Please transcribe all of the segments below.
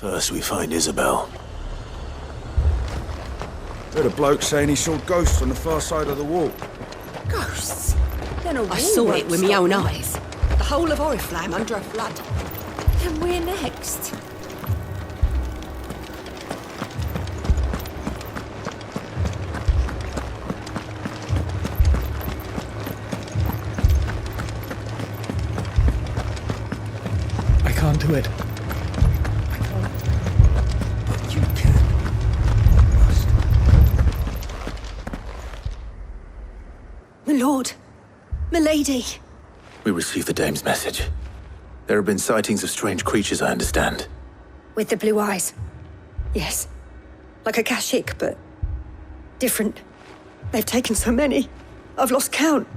First we find Isabel. Heard a bloke saying he saw ghosts on the far side of the wall. Ghosts? Then a I saw it with my own eyes. The whole of Oriflamme under a flood. Then we're next. I can't do it. But you can. My lord. My lady. We received the dame's message. There have been sightings of strange creatures, I understand. With the blue eyes. Yes. Like a Kashik, but different. They've taken so many. I've lost count.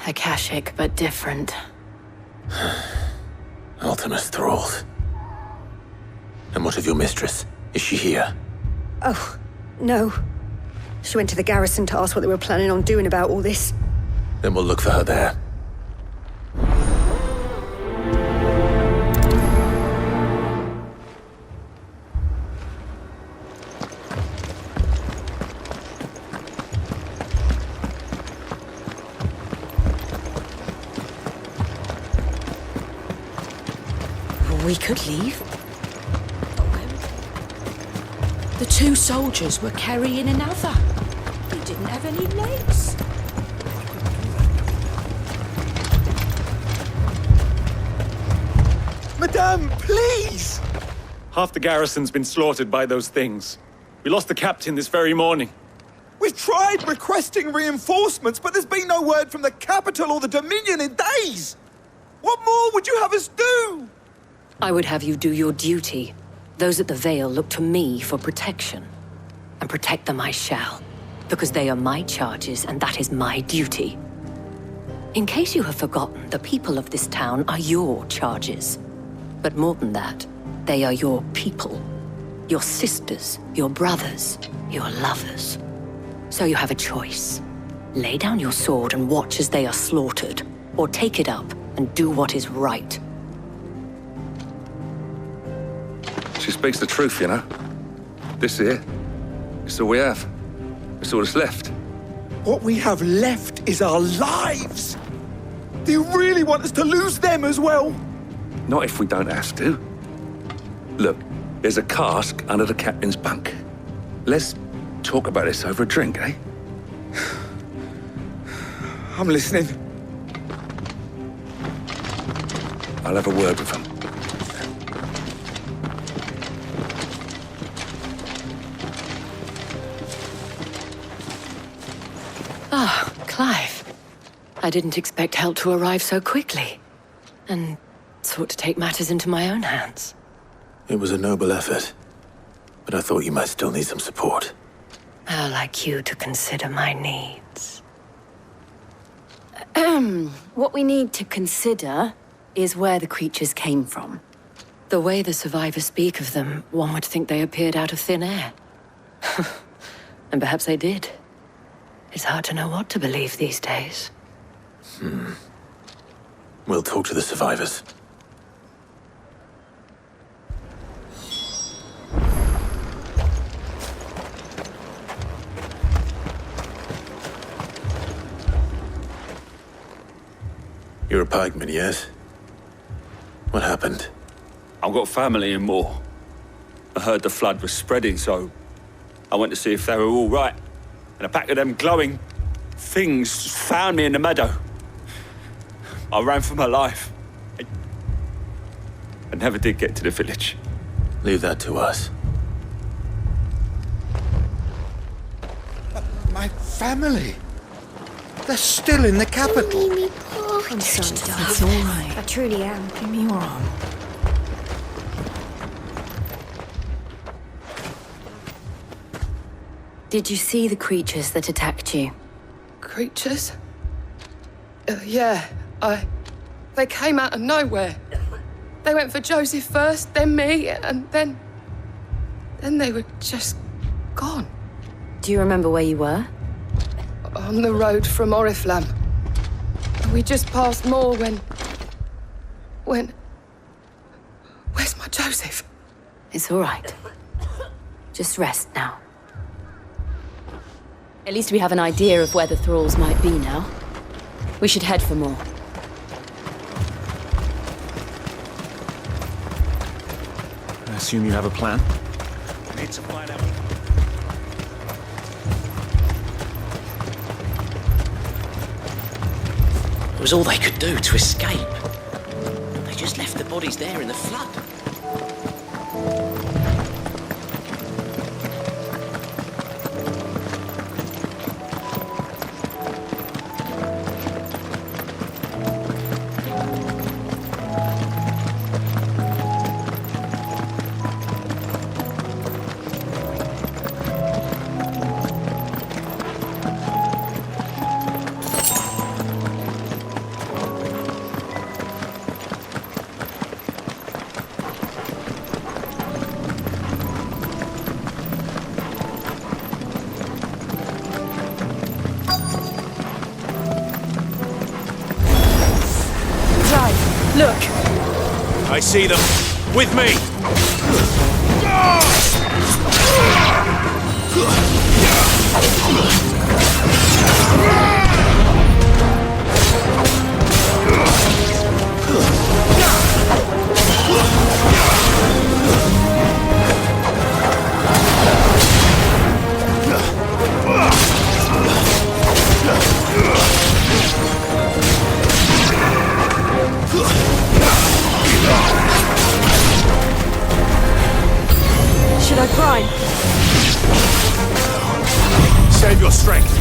Akashic, but different. Ultimus thralls. And what of your mistress? Is she here? Oh, no. She went to the garrison to ask what they were planning on doing about all this. Then we'll look for her there. We could leave. The two soldiers were carrying another. He didn't have any legs. Madame, please! Half the garrison's been slaughtered by those things. We lost the captain this very morning. We've tried requesting reinforcements, but there's been no word from the capital or the Dominion in days! What more would you have us do? I would have you do your duty. Those at the Vale look to me for protection. And protect them I shall. Because they are my charges, and that is my duty. In case you have forgotten, the people of this town are your charges. But more than that, they are your people. Your sisters, your brothers, your lovers. So you have a choice. Lay down your sword and watch as they are slaughtered, or take it up and do what is right. She speaks the truth, you know. This here, it's all we have. It's all that's left. What we have left is our lives! Do you really want us to lose them as well? Not if we don't have to. Look, there's a cask under the captain's bunk. Let's talk about this over a drink, eh? I'm listening. I'll have a word with him. Ah, Clive. I didn't expect help to arrive so quickly. And sought to take matters into my own hands. It was a noble effort. But I thought you might still need some support. How like you to consider my needs. What we need to consider is where the creatures came from. The way the survivors speak of them, one would think they appeared out of thin air. And perhaps they did. It's hard to know what to believe these days. We'll talk to the survivors. You're a pikeman, yes? What happened? I've got family in Moor. I heard the flood was spreading, so I went to see if they were all right. And a pack of them glowing things found me in the meadow. I ran for my life. I never did get to the village. Leave that to us. My family? They're still in the capital. I'm sorry, darling. It's all right. I truly am. Give me your arm. Did you see the creatures that attacked you? Creatures? Yeah, They came out of nowhere. They went for Joseph first, then me, and then they were just gone. Do you remember where you were? On the road from Oriflamme. We just passed Moor when... Where's My Joseph. It's all right. Just rest now. At least we have an idea of where the thralls might be now. We should head for more. I assume you have a plan? Need to find out. It was all they could do to escape. They just left the bodies there in the flood. Look! I see them. With me! Should I prime? Save your strength.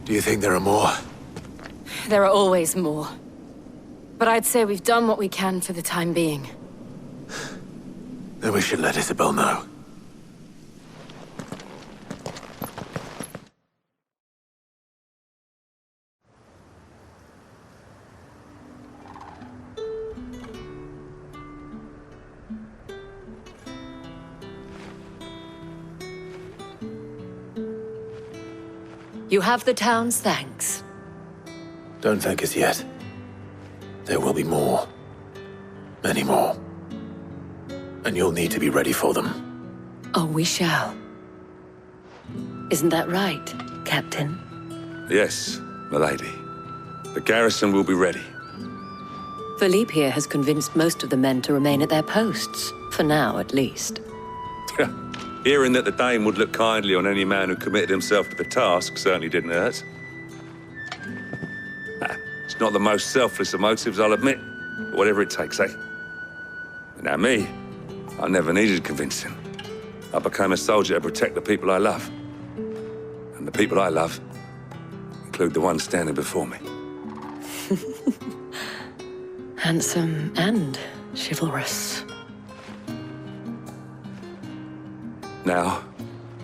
Do you think there are more? There are always more. But I'd say we've done what we can for the time being. Then we should let Isabel know. You have the town's thanks. Don't thank us yet. There will be more. Many more. And you'll need to be ready for them. Oh, we shall. Isn't that right, Captain? Yes, milady. The garrison will be ready. Philippe here has convinced most of the men to remain at their posts, for now at least. Hearing that the Dane would look kindly on any man who committed himself to the task certainly didn't hurt. It's not the most selfless of motives, I'll admit. But whatever it takes, eh? Now me, I never needed convincing. I became a soldier to protect the people I love. And the people I love include the ones standing before me. Handsome and chivalrous. Now,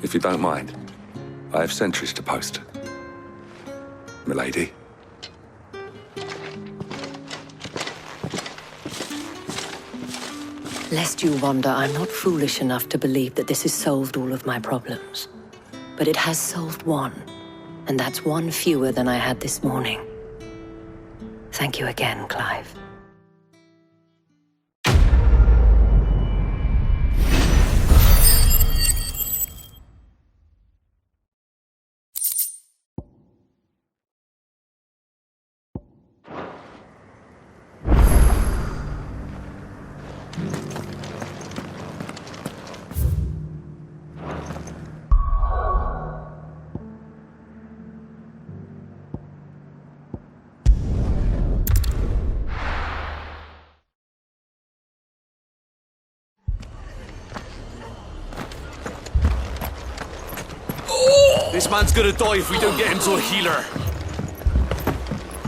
if you don't mind, I have sentries to post. Milady. Lest you wonder, I'm not foolish enough to believe that this has solved all of my problems. But it has solved one, and that's one fewer than I had this morning. Thank you again, Clive. This man's gonna die if we don't get him to a healer.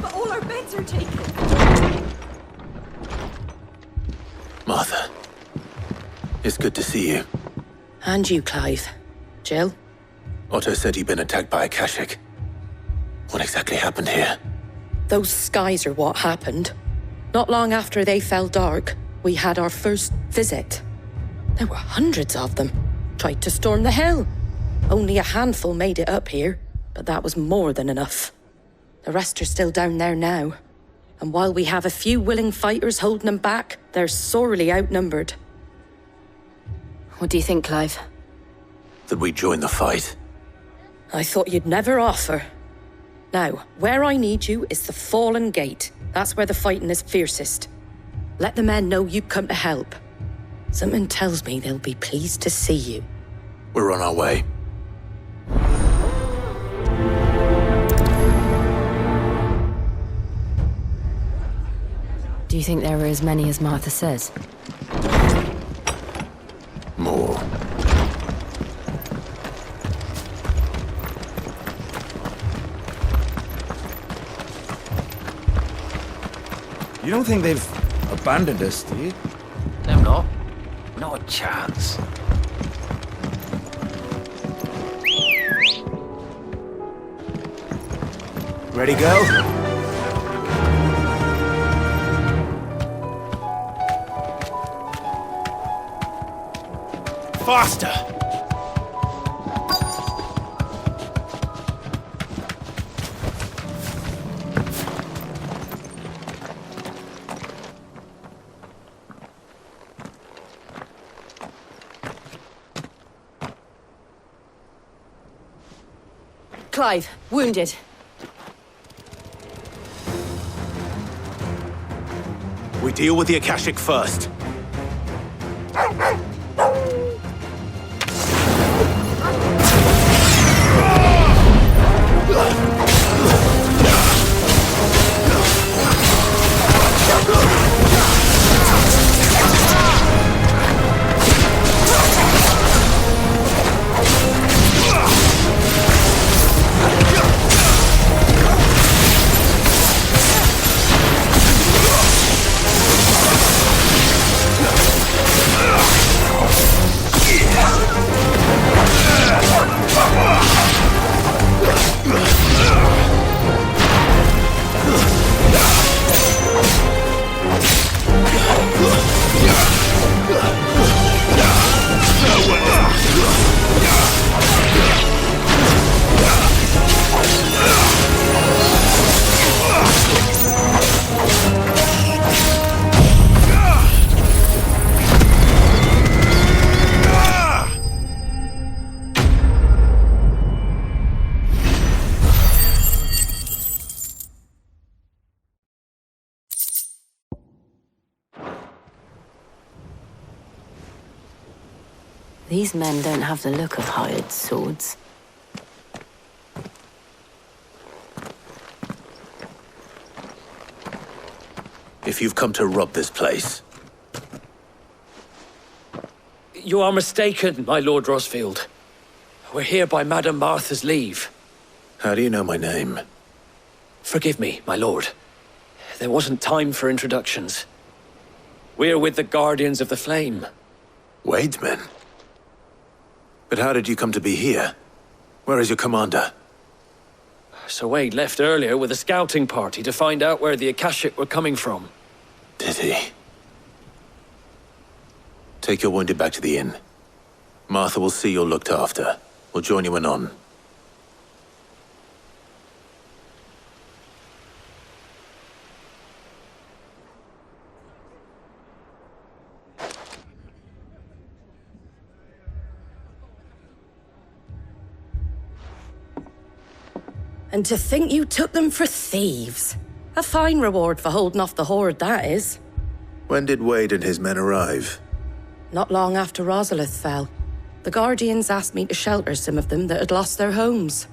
But all our beds are taken. Martha, it's good to see you. And you, Clive. Jill? Otto said you'd been attacked by a Kashik. What exactly happened here? Those skies are what happened. Not long after they fell dark, we had our first visit. There were hundreds of them. Tried to storm the hill. Only a handful made it up here, but that was more than enough. The rest are still down there now. And while we have a few willing fighters holding them back, they're sorely outnumbered. What do you think, Clive? That we join the fight? I thought you'd never offer. Now, where I need you is the Fallen Gate. That's where the fighting is fiercest. Let the men know you've come to help. Something tells me they'll be pleased to see you. We're on our way. Do you think there were as many as Martha says? More. You don't think they've abandoned us, do you? No, not. Not a chance. Ready, go? Faster! Clive, wounded. We deal with the Akashic first. These men don't have the look of hired swords. If you've come to rob this place, You are mistaken, my Lord Rosfield. We're here by Madame Martha's leave. how do you know my name? Forgive me, my lord. There wasn't time for introductions. We're with the Guardians of the Flame. Wade's men? But how did you come to be here? Where is your commander? Sir Wade left earlier with a scouting party to find out where the Akashic were coming from. Did he? Take your wounded back to the inn. Martha will see you're looked after. We'll join you anon. And to think you took them for thieves. A fine reward for holding off the horde, that is. When did Wade and his men arrive? Not long after Rosalith fell. The Guardians asked me to shelter some of them that had lost their homes.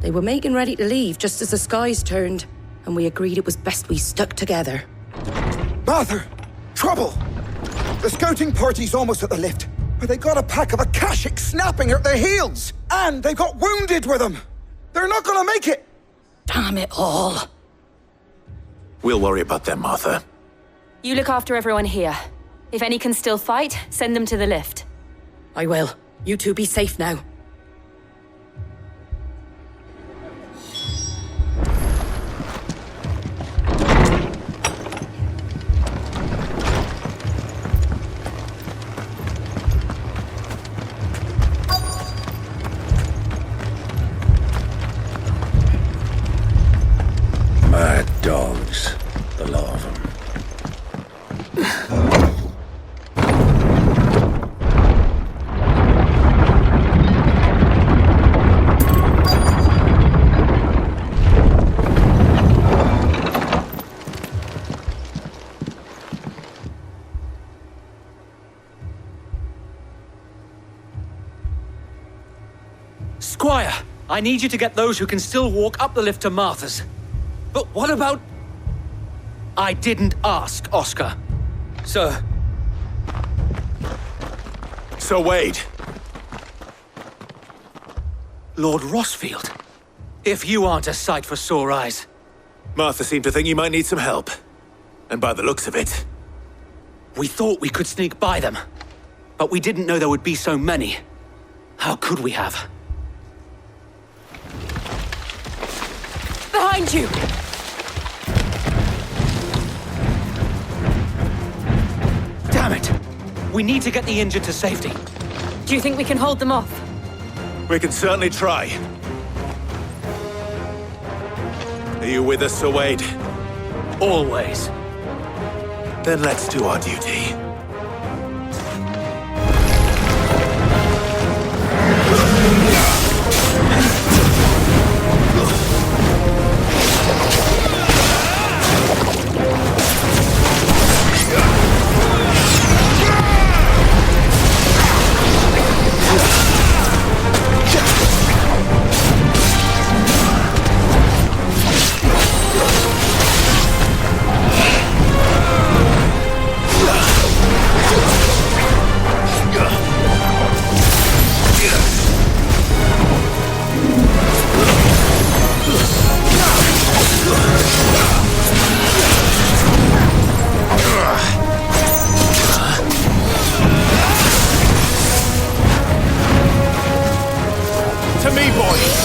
They were making ready to leave just as the skies turned, and we agreed it was best we stuck together. Martha! Trouble! The scouting party's almost at the lift, but they got a pack of Akashic snapping at their heels! And they've got wounded with them! They're not gonna make it! Damn it all. We'll worry about them, Martha. You look after everyone here. If any can still fight, send them to the lift. I will. You two be safe now. Mad dogs, the lot of them. Squire, I need you to get those who can still walk up the lift to Martha's. But what about... I didn't ask, Oscar. Sir. Sir Wade. Lord Rosfield. If you aren't a sight for sore eyes. Martha seemed to think you might need some help. And by the looks of it... We thought we could sneak by them. But we didn't know there would be so many. How could we have? Behind you! Damn it! We need to get the injured to safety. Do you think we can hold them off? We can certainly try. Are you with us, Sir Wade? Always. Then let's do our duty. To me, boy!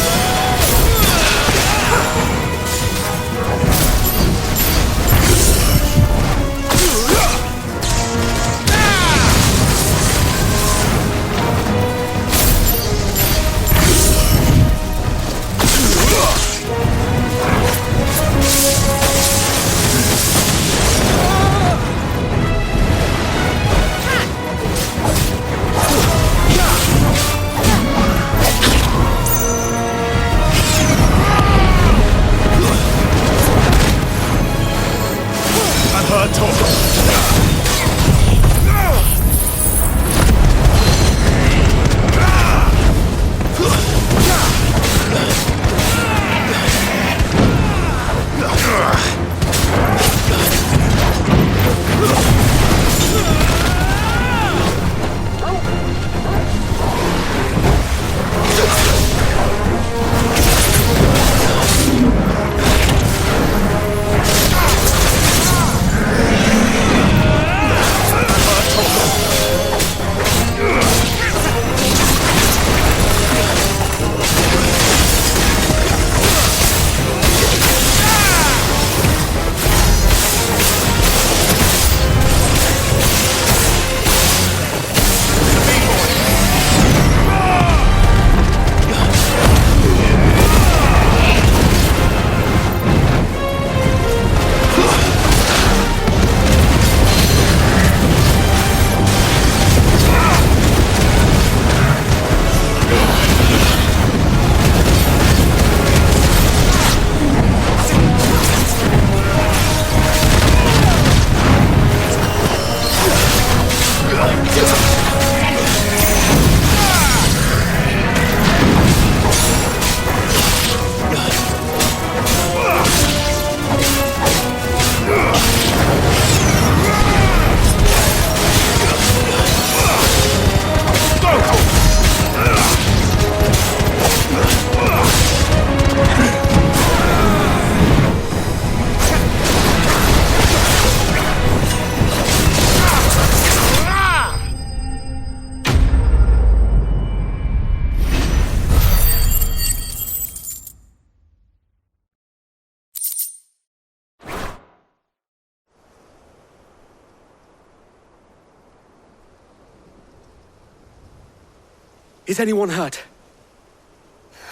Is anyone hurt?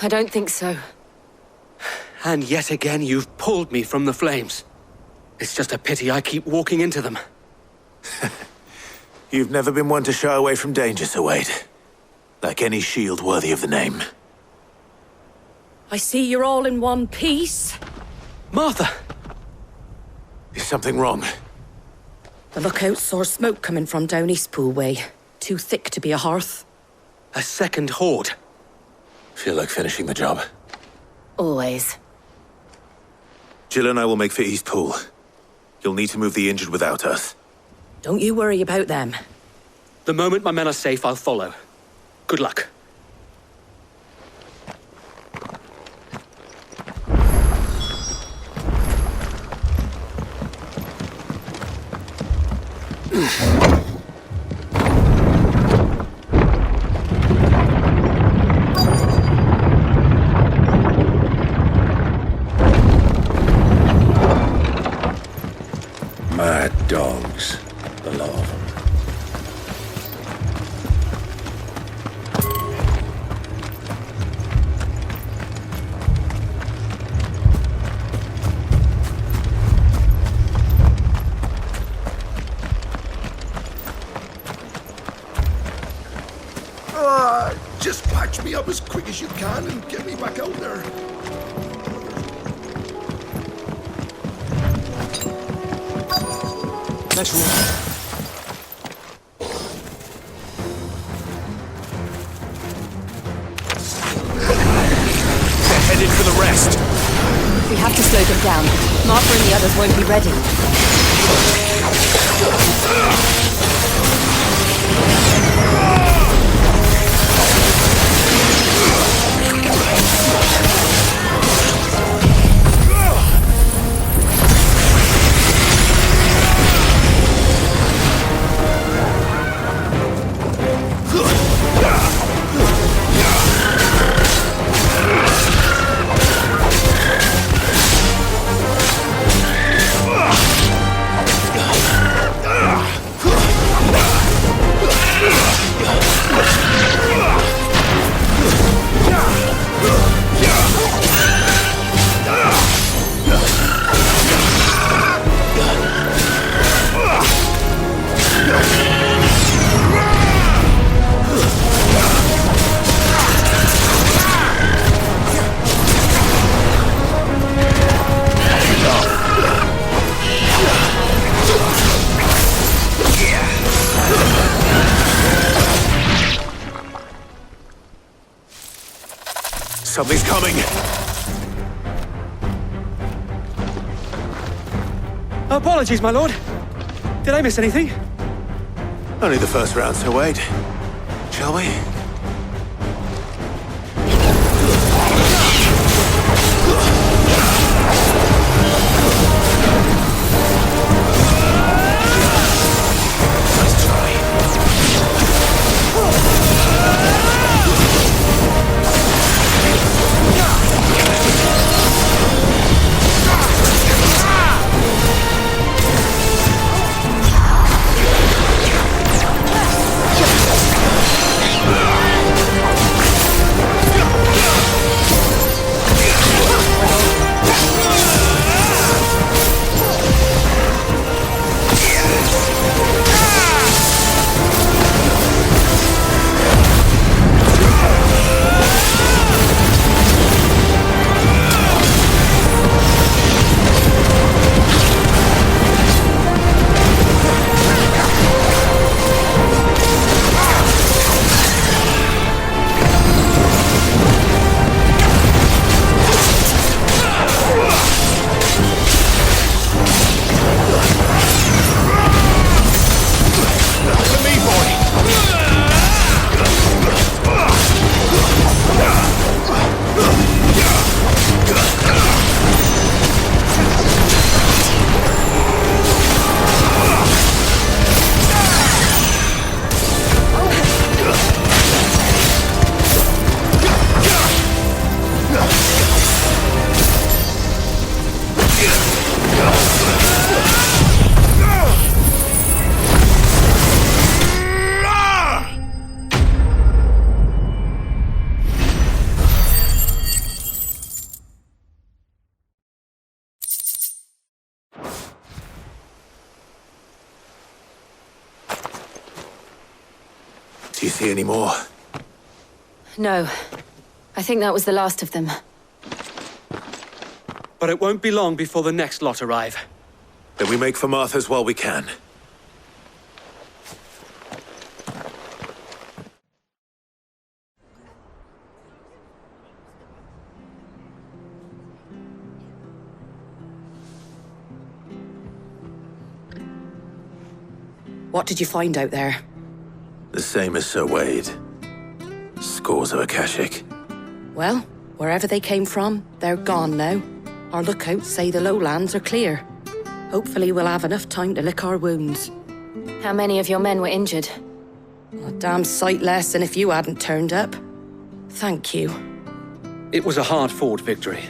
I don't think so. And yet again, you've pulled me from the flames. It's just a pity I keep walking into them. You've never been one to shy away from danger, Sir Wade. Like any shield worthy of the name. I see you're all in one piece. Martha! Is something wrong? The lookout saw smoke coming from down Eastpool way. Too thick to be a hearth. A second horde. Feel like finishing the job. Always. Jill and I will make for Eastpool. You'll need to move the injured without us. Don't you worry about them. The moment my men are safe, I'll follow. Good luck. Mad dogs, the lot of them. Just patch me up as quick as you can and get me back out there. Let's roll. They're headed for the rest. We have to slow them down. Martha and the others won't be ready. Something's coming. Apologies, my lord. Did I miss anything? Only the first round, Sir Wade. Shall we? Do you see any more? No. I think that was the last of them. But it won't be long before the next lot arrive. Then we make for Martha's while we can. What did you find out there? The same as Sir Wade. Scores of Akashic. Well, wherever they came from, they're gone now. Our lookouts say the lowlands are clear. Hopefully we'll have enough time to lick our wounds. How many of your men were injured? A damn sight less than if you hadn't turned up. Thank you. It was a hard-fought victory.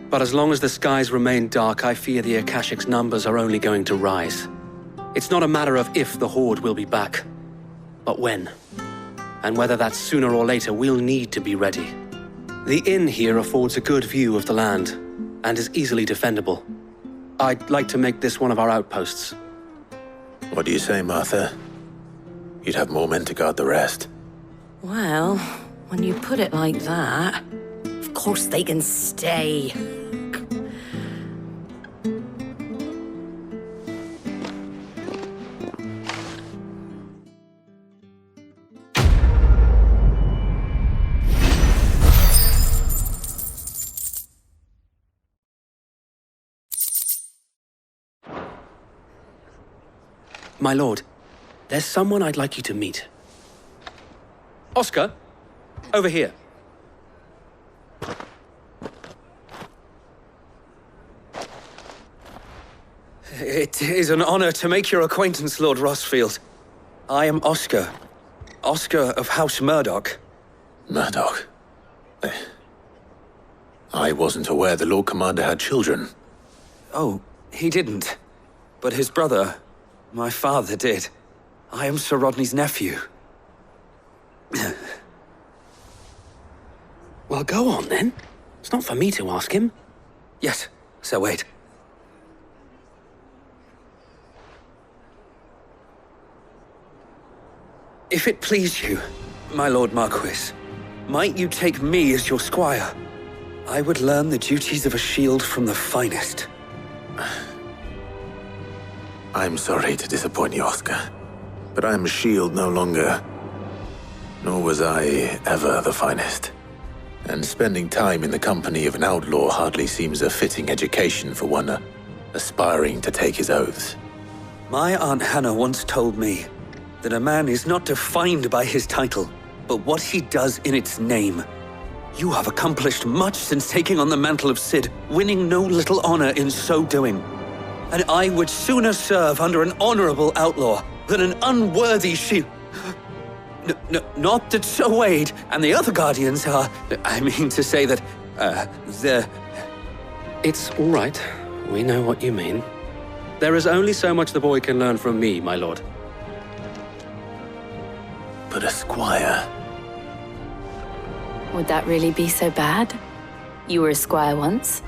But as long as the skies remain dark, I fear the Akashic's numbers are only going to rise. It's not a matter of if the Horde will be back, but when. And whether that's sooner or later, we'll need to be ready. The inn here affords a good view of the land, and is easily defendable. I'd like to make this one of our outposts. What do you say, Martha? You'd have more men to guard the rest. Well, when you put it like that, of course they can stay. My lord, there's someone I'd like you to meet. Oscar, over here. It is an honor to make your acquaintance, Lord Rossfield. I am Oscar. Oscar of House Murdoch. Murdoch? I wasn't aware the Lord Commander had children. Oh, he didn't. But his brother, my father, did. I am Sir Rodney's nephew. Well, go on then. It's not for me to ask him. Yes, Sir Wade. If it please you, my Lord Marquis, might you take me as your squire? I would learn the duties of a shield from the finest. I'm sorry to disappoint you, Oscar, but I'm a shield no longer. Nor was I ever the finest. And spending time in the company of an outlaw hardly seems a fitting education for one aspiring to take his oaths. My Aunt Hannah once told me that a man is not defined by his title, but what he does in its name. You have accomplished much since taking on the mantle of Cid, winning no little honor in so doing. And I would sooner serve under an honorable outlaw than an unworthy shield. Not that Sir Wade and the other Guardians are... I mean to say that, they're... It's all right. We know what you mean. There is only so much the boy can learn from me, my lord. But a squire... Would that really be so bad? You were a squire once.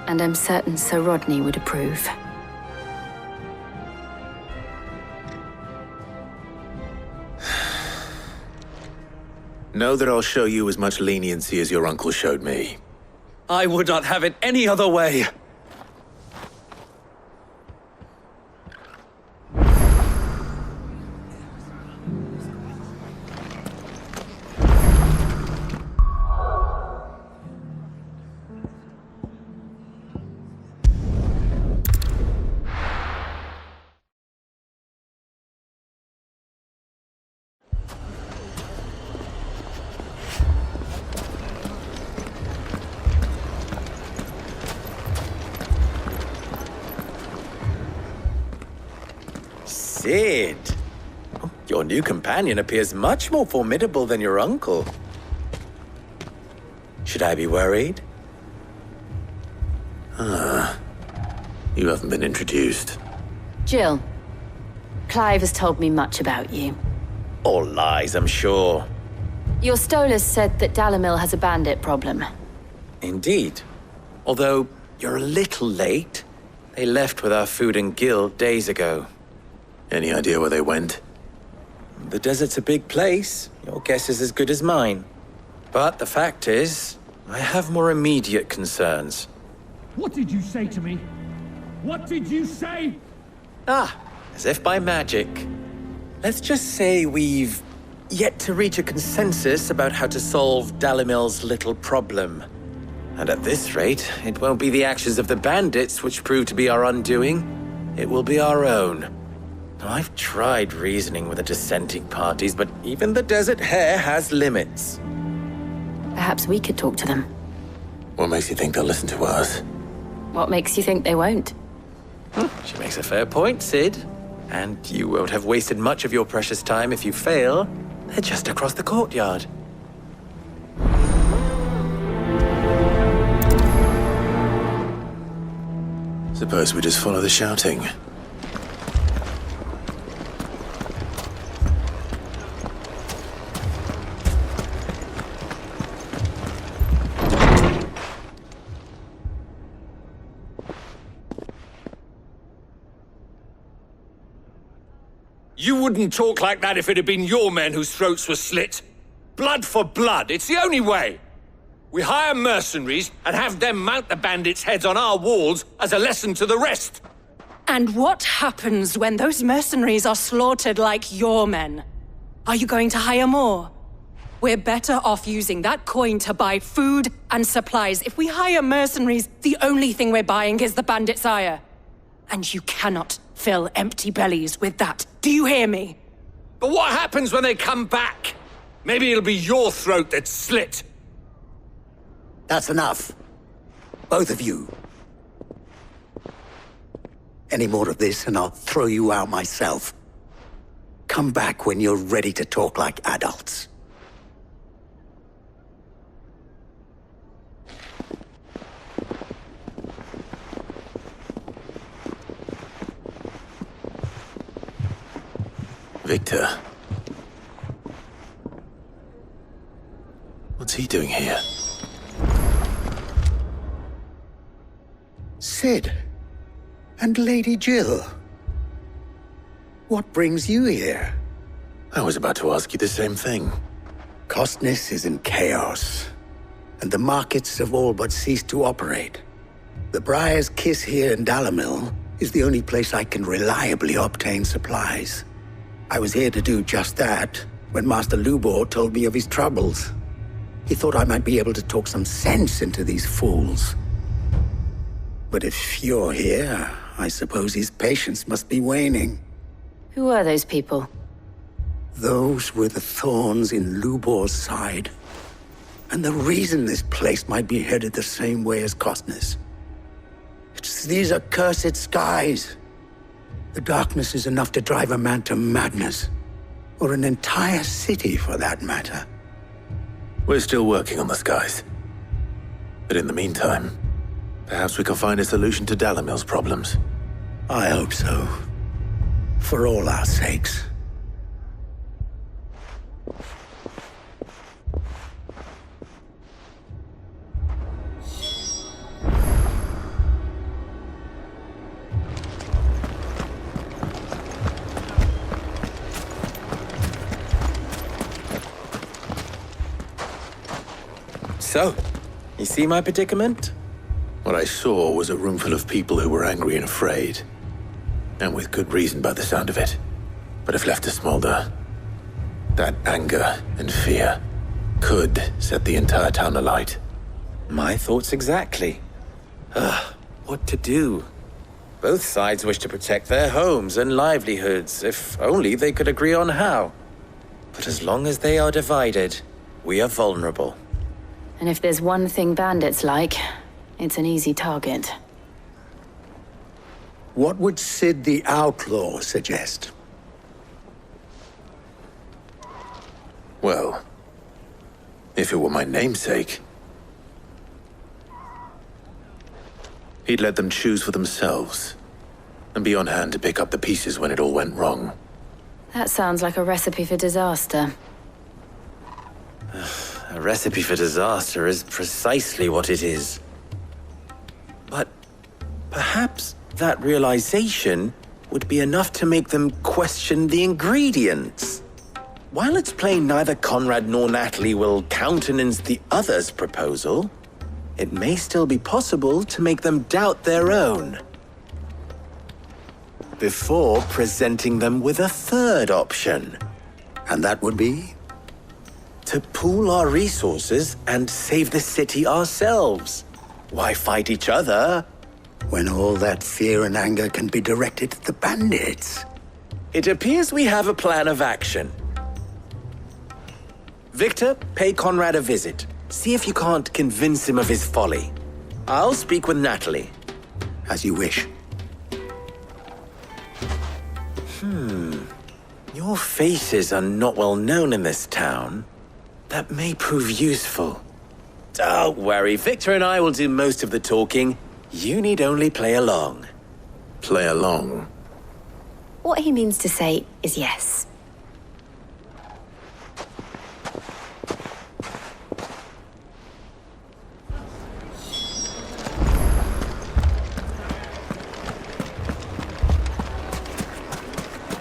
And I'm certain Sir Rodney would approve. Know that I'll show you as much leniency as your uncle showed me. I would not have it any other way. Cid! Your new companion appears much more formidable than your uncle. Should I be worried? You haven't been introduced. Jill, Clive has told me much about you. All lies, I'm sure. Your Stolas said that Dalamil has a bandit problem. Indeed. Although, you're a little late. They left with our food and guild days ago. Any idea where they went? The desert's a big place. Your guess is as good as mine. But the fact is, I have more immediate concerns. What did you say to me? What did you say? As if by magic. Let's just say we've yet to reach a consensus about how to solve Dalimil's little problem. And at this rate, it won't be the actions of the bandits which prove to be our undoing. It will be our own. I've tried reasoning with the dissenting parties, but even the Desert Hare has limits. Perhaps we could talk to them. What makes you think they'll listen to us? What makes you think they won't? She makes a fair point, Sid. And you won't have wasted much of your precious time if you fail. They're just across the courtyard. Suppose we just follow the shouting. You wouldn't talk like that if it had been your men whose throats were slit. Blood for blood, it's the only way. We hire mercenaries and have them mount the bandits' heads on our walls as a lesson to the rest. And what happens when those mercenaries are slaughtered like your men? Are you going to hire more? We're better off using that coin to buy food and supplies. If we hire mercenaries, the only thing we're buying is the bandits' ire. And you cannot fill empty bellies with that. Do you hear me? But what happens when they come back? Maybe it'll be your throat that's slit. That's enough. Both of you. Any more of this and I'll throw you out myself. Come back when you're ready to talk like adults. Victor. What's he doing here? Sid. And Lady Jill. What brings you here? I was about to ask you the same thing. Costness is in chaos, and the markets have all but ceased to operate. The Briar's Kiss here in Dalimil is the only place I can reliably obtain supplies. I was here to do just that when Master Lubor told me of his troubles. He thought I might be able to talk some sense into these fools. But if you're here, I suppose his patience must be waning. Who are those people? Those were the thorns in Lubor's side. And the reason this place might be headed the same way as Costness. It's these accursed skies. The darkness is enough to drive a man to madness. Or an entire city, for that matter. We're still working on the skies. But in the meantime, perhaps we can find a solution to Dalimil's problems. I hope so. For all our sakes. So, you see my predicament? What I saw was a room full of people who were angry and afraid. And with good reason by the sound of it. But if left to smolder, that anger and fear could set the entire town alight. My thoughts exactly. What to do? Both sides wish to protect their homes and livelihoods, if only they could agree on how. But as long as they are divided, we are vulnerable. And if there's one thing bandits like, it's an easy target. What would Sid the Outlaw suggest? Well, if it were my namesake, he'd let them choose for themselves and be on hand to pick up the pieces when it all went wrong. That sounds like a recipe for disaster. A recipe for disaster is precisely what it is. But perhaps that realization would be enough to make them question the ingredients. while it's plain neither Conrad nor Natalie will countenance the other's proposal, it may still be possible to make them doubt their own before presenting them with a third option. And that would be? To pool our resources and save the city ourselves. Why fight each other? When all that fear and anger can be directed at the bandits. It appears we have a plan of action. Victor, pay Conrad a visit. See if you can't convince him of his folly. I'll speak with Natalie. As you wish. Your faces are not well known in this town. That may prove useful. Don't worry, Victor and I will do most of the talking. You need only play along. Play along? What he means to say is yes.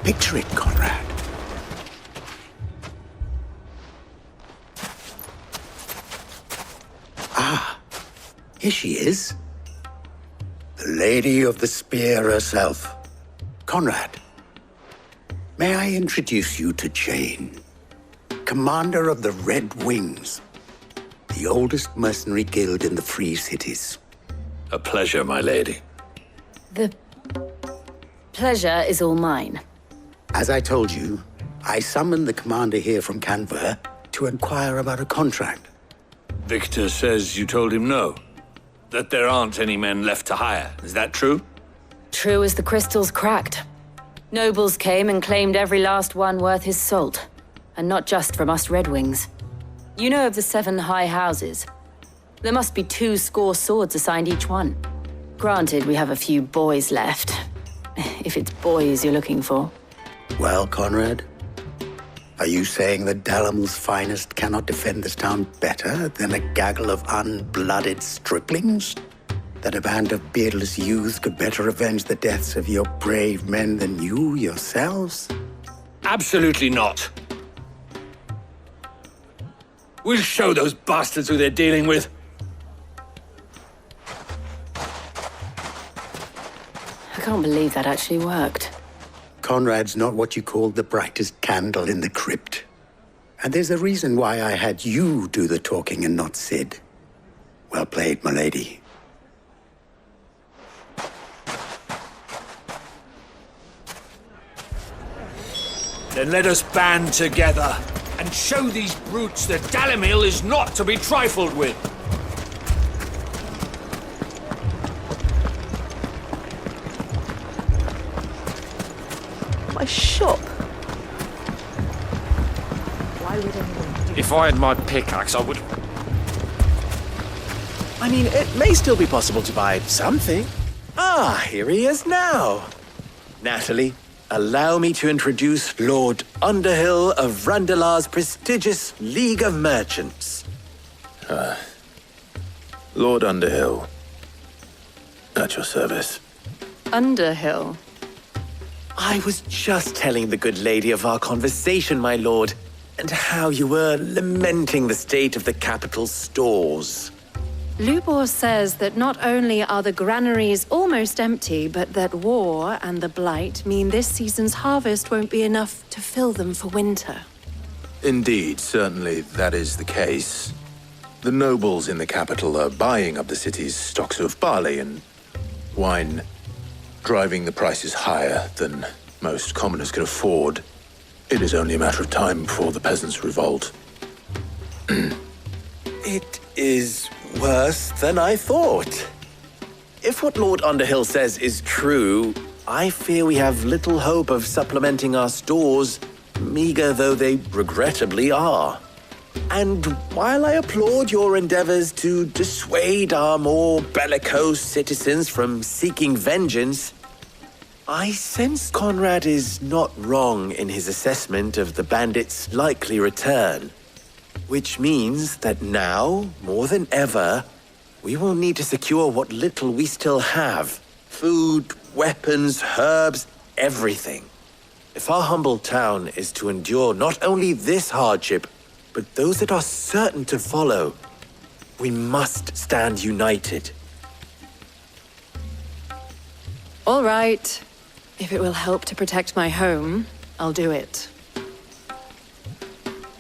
Picture it, Conrad. Ah, here she is. The Lady of the Spear herself. Conrad, may I introduce you to Jane, commander of the Red Wings, the oldest mercenary guild in the Free Cities. A pleasure, my lady. The pleasure is all mine. As I told you, I summoned the commander here from Canver to inquire about a contract. Victor says you told him no. That there aren't any men left to hire. Is that true? True as the crystals cracked. Nobles came and claimed every last one worth his salt. And not just from us Red Wings. You know of the 7 high houses. There must be 2 swords assigned each one. Granted, we have a few boys left. If it's boys you're looking for. Well, Conrad, are you saying that Dalamil's finest cannot defend this town better than a gaggle of unblooded striplings? That a band of beardless youths could better avenge the deaths of your brave men than you yourselves? Absolutely not. We'll show those bastards who they're dealing with. I can't believe that actually worked. Conrad's not what you call the brightest candle in the crypt. And there's a reason why I had you do the talking and not Sid. Well played, my lady. Then let us band together and show these brutes that Dalimil is not to be trifled with. My shop. Why would anyone? If I had my pickaxe, I would... I mean, it may still be possible to buy something. Ah, here he is now. Natalie, allow me to introduce Lord Underhill of Randalar's prestigious League of Merchants. Lord Underhill. At your service. Underhill? I was just telling the good lady of our conversation, my lord, and how you were lamenting the state of the capital's stores. Lubor says that not only are the granaries almost empty, but that war and the Blight mean this season's harvest won't be enough to fill them for winter. Indeed, certainly that is the case. The nobles in the capital are buying up the city's stocks of barley and wine, driving the prices higher than most commoners can afford. It is only a matter of time before the peasants revolt. It is worse than I thought. If what Lord Underhill says is true, I fear we have little hope of supplementing our stores, meager though they regrettably are. And while I applaud your endeavors to dissuade our more bellicose citizens from seeking vengeance, I sense Conrad is not wrong in his assessment of the bandits' likely return. Which means that now, more than ever, we will need to secure what little we still have. Food, weapons, herbs, everything. If our humble town is to endure not only this hardship, but those that are certain to follow, we must stand united. All right. If it will help to protect my home, I'll do it.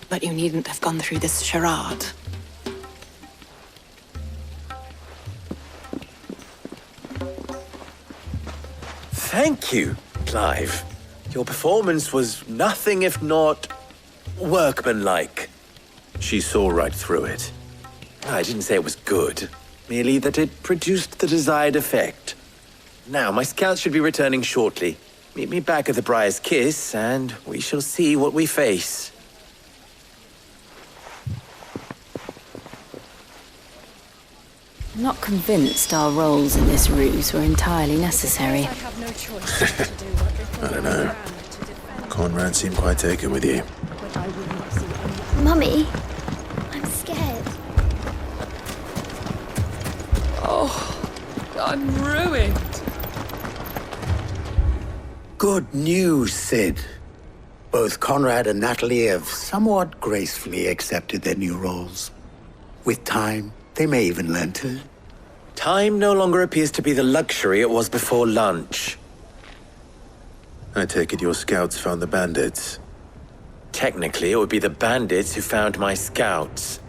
But you needn't have gone through this charade. Thank you, Clive. Your performance was nothing if not workmanlike. She saw right through it. I didn't say it was good, merely that it produced the desired effect. Now, my scouts should be returning shortly. Meet me back at the Briar's Kiss, and we shall see what we face. I'm not convinced our roles in this ruse were entirely necessary. I don't know. Conrad seemed quite taken with you. Mummy, I'm scared. Oh, I'm ruined. Good news, Sid. Both Conrad and Natalie have somewhat gracefully accepted their new roles. With time, they may even learn to. Time no longer appears to be the luxury it was before lunch. I take it your scouts found the bandits. Technically, it would be the bandits who found my scouts.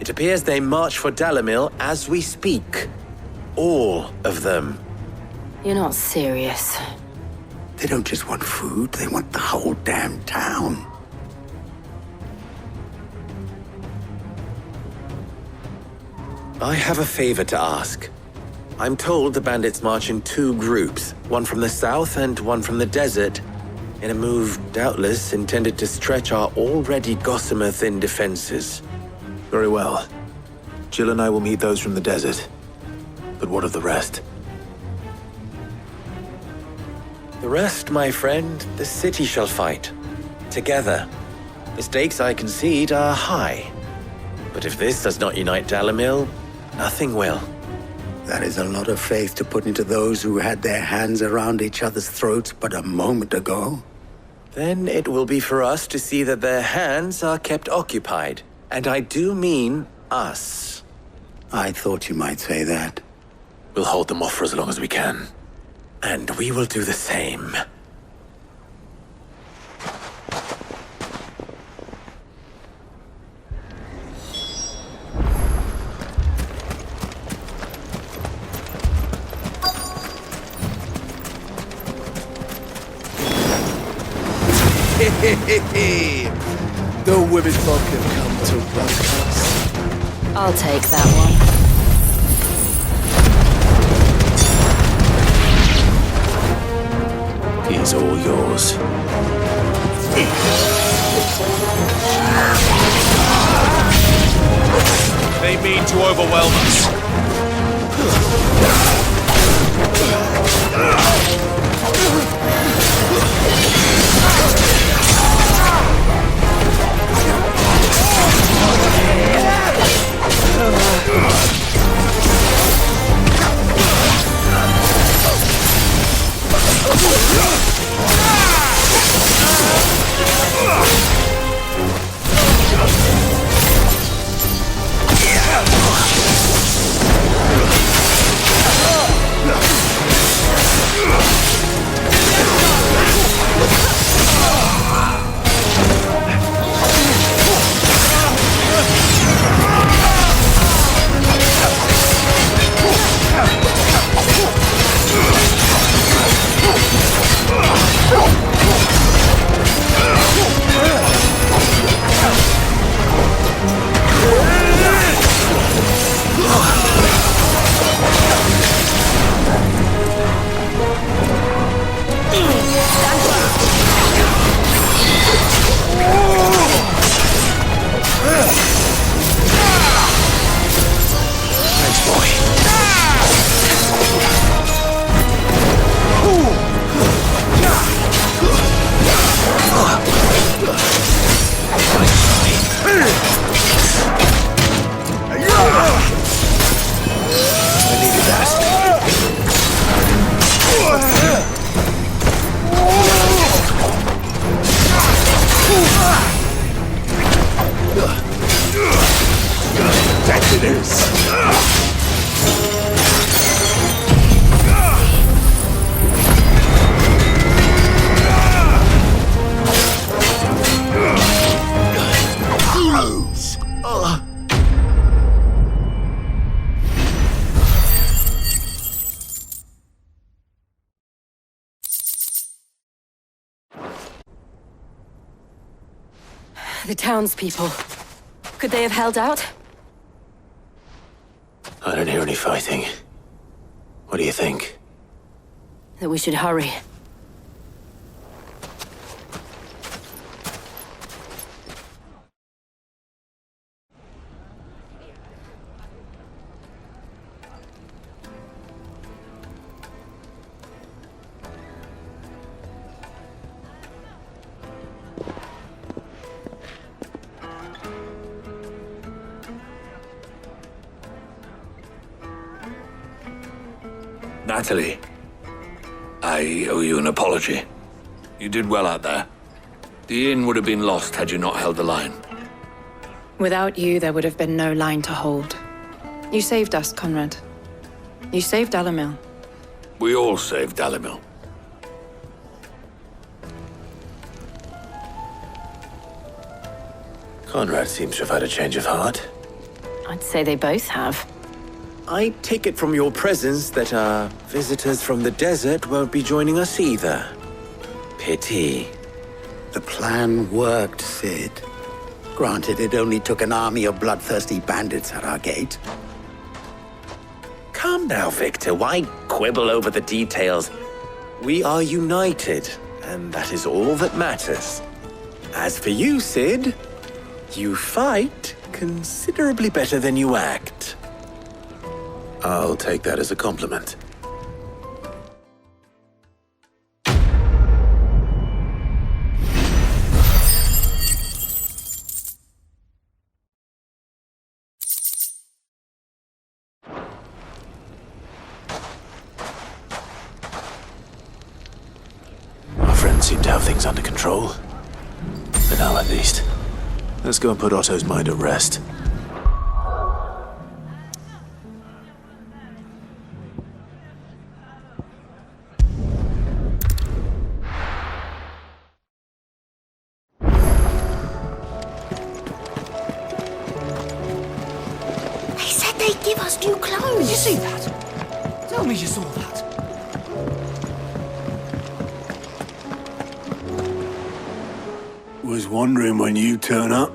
It appears they march for Dalimil as we speak. All of them. You're not serious. They don't just want food, they want the whole damn town. I have a favor to ask. I'm told the bandits march in two groups, one from the south and one from the desert, in a move doubtless intended to stretch our already gossamer-thin defenses. Very well. Jill and I will meet those from the desert. But what of the rest? The rest, my friend, the city shall fight. Together. The stakes, I concede, are high. But if this does not unite Dalimil, nothing will. That is a lot of faith to put into those who had their hands around each other's throats but a moment ago. Then it will be for us to see that their hands are kept occupied. And I do mean us. I thought you might say that. We'll hold them off for as long as we can. And we will do the same. The women folk have come to welcome us. I'll take that one. He's all yours. They mean to overwhelm us. The townspeople. Could they have held out? I don't hear any fighting. What do you think? That we should hurry. Natalie, I owe you an apology. You did well out there. The inn would have been lost had you not held the line. Without you, there would have been no line to hold. You saved us, Conrad. You saved Dalimil. We all saved Dalimil. Conrad seems to have had a change of heart. I'd say they both have. I take it from your presence that our visitors from the desert won't be joining us either. Pity. The plan worked, Sid. Granted, it only took an army of bloodthirsty bandits at our gate. Calm now, Victor. Why quibble over the details? We are united, and that is all that matters. As for you, Sid, you fight considerably better than you act. I'll take that as a compliment. Our friends seem to have things under control. For now, at least. Let's go and put Otto's mind at rest. Give us new clothes. Did you see that? Tell me you saw that. Was wondering when you turn up.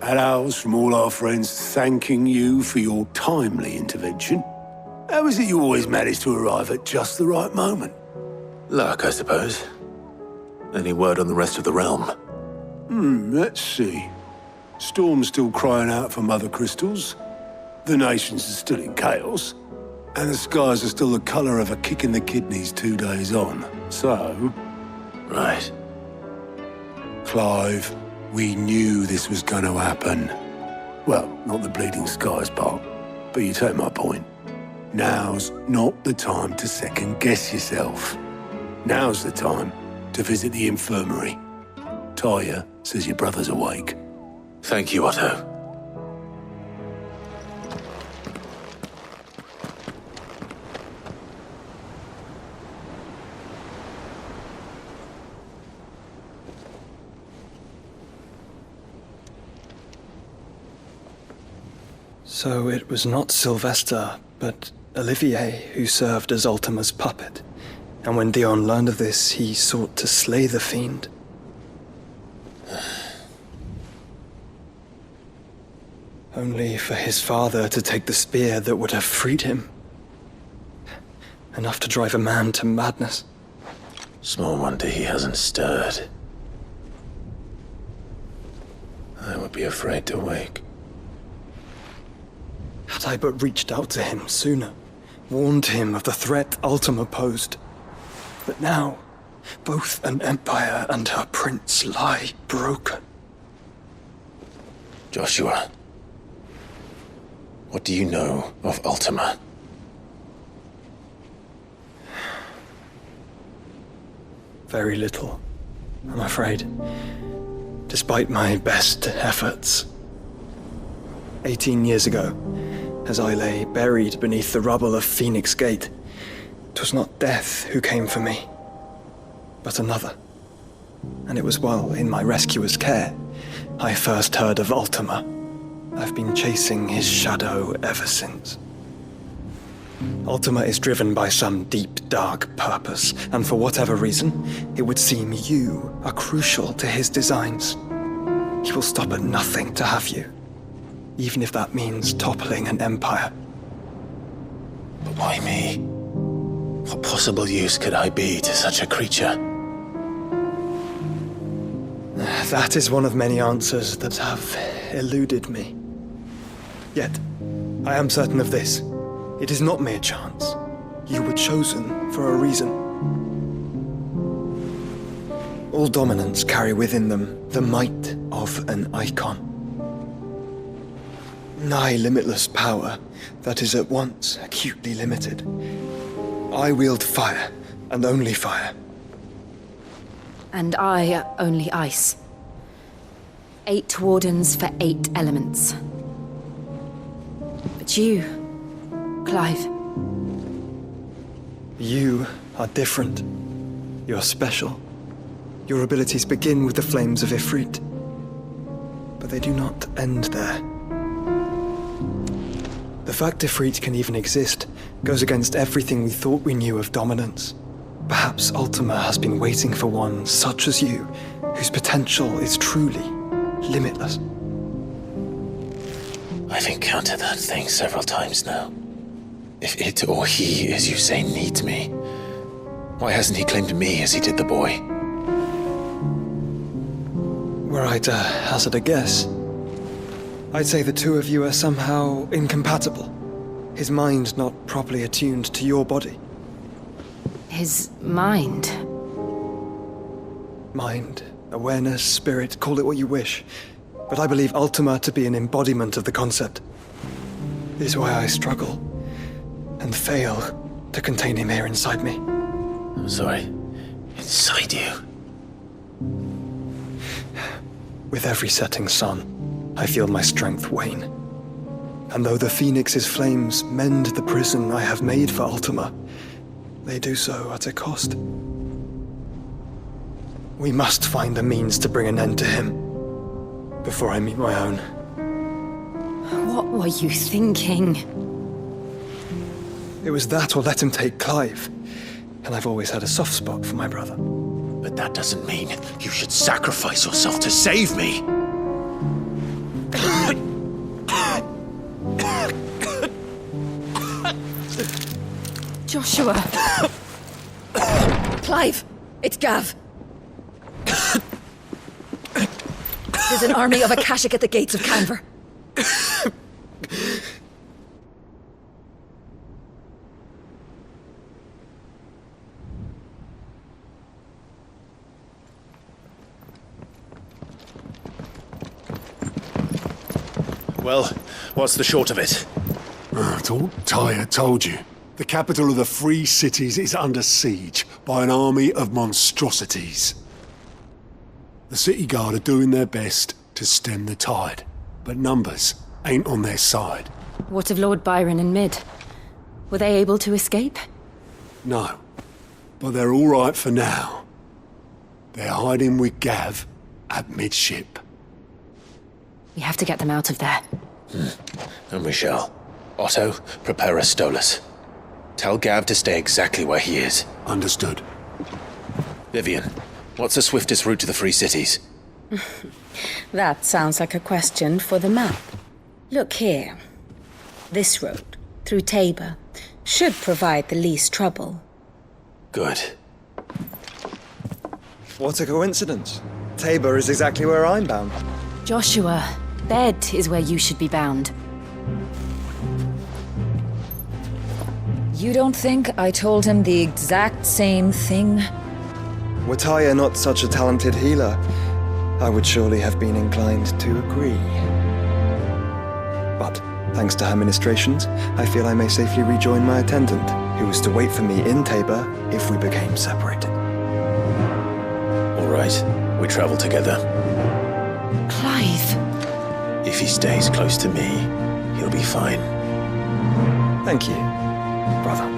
Had owls from all our friends thanking you for your timely intervention. How is it you always manage to arrive at just the right moment? Luck, I suppose. Any word on the rest of the realm? Let's see. Storm's still crying out for mother crystals. The nations are still in chaos, and the skies are still the colour of a kick in the kidneys 2 days on. So... Right. Clive, we knew this was going to happen. Well, not the bleeding skies part, but you take my point. Now's not the time to second-guess yourself. Now's the time to visit the infirmary. Talia says your brother's awake. Thank you, Otto. So it was not Sylvester, but Olivier who served as Ultima's puppet. And when Dion learned of this, he sought to slay the fiend. Only for his father to take the spear that would have freed him. Enough to drive a man to madness. Small wonder he hasn't stirred. I would be afraid to wake. Had I but reached out to him sooner, warned him of the threat Ultima posed. But now, both an empire and her prince lie broken. Joshua, what do you know of Ultima? Very little, I'm afraid. Despite my best efforts. 18 years ago, as I lay buried beneath the rubble of Phoenix Gate, 'twas not death who came for me, but another. And it was while in my rescuer's care I first heard of Ultima. I've been chasing his shadow ever since. Ultima is driven by some deep, dark purpose, and for whatever reason, it would seem you are crucial to his designs. He will stop at nothing to have you, even if that means toppling an empire. But why me? What possible use could I be to such a creature? That is one of many answers that have eluded me. Yet, I am certain of this. It is not mere chance. You were chosen for a reason. All dominants carry within them the might of an icon. Nigh limitless power that is at once acutely limited. I wield fire, and only fire. And I only ice. 8 wardens for 8 elements. But you, Clive. You are different. You're special. Your abilities begin with the flames of Ifrit. But they do not end there. The fact Ifrit can even exist goes against everything we thought we knew of dominance. Perhaps Ultima has been waiting for one such as you, whose potential is truly limitless. I've encountered that thing several times now. If it or he, as you say, needs me, why hasn't he claimed me as he did the boy? Were I to hazard a guess, I'd say the two of you are somehow incompatible. His mind not properly attuned to your body. His mind? Mind, awareness, spirit, call it what you wish. But I believe Ultima to be an embodiment of the concept. This is why I struggle and fail to contain him here inside me. I'm sorry. Inside you? With every setting sun, I feel my strength wane. And though the Phoenix's flames mend the prison I have made for Ultima, they do so at a cost. We must find a means to bring an end to him before I meet my own. What were you thinking? It was that or let him take Clive. And I've always had a soft spot for my brother. But that doesn't mean you should sacrifice yourself to save me. Joshua! Clive! It's Gav! There's an army of Akashic at the gates of Canver. Well, what's the short of it? I thought Tyre told you. The capital of the Free Cities is under siege by an army of monstrosities. The city guard are doing their best to stem the tide, but numbers ain't on their side. What of Lord Byron and Mid? Were they able to escape? No, but they're all right for now. They're hiding with Gav at midship. We have to get them out of there. And we shall. Otto, prepare a Stolas. Tell Gav to stay exactly where he is. Understood. Vivian, what's the swiftest route to the Free Cities? That sounds like a question for the map. Look here. This road, through Tabor, should provide the least trouble. Good. What a coincidence. Tabor is exactly where I'm bound. Joshua, bed is where you should be bound. You don't think I told him the exact same thing? Were Tyre not such a talented healer, I would surely have been inclined to agree. But, thanks to her ministrations, I feel I may safely rejoin my attendant, who was to wait for me in Tabor if we became separated. All right, we travel together. Clive! If he stays close to me, he'll be fine. Thank you, brother.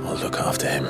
I'll look after him.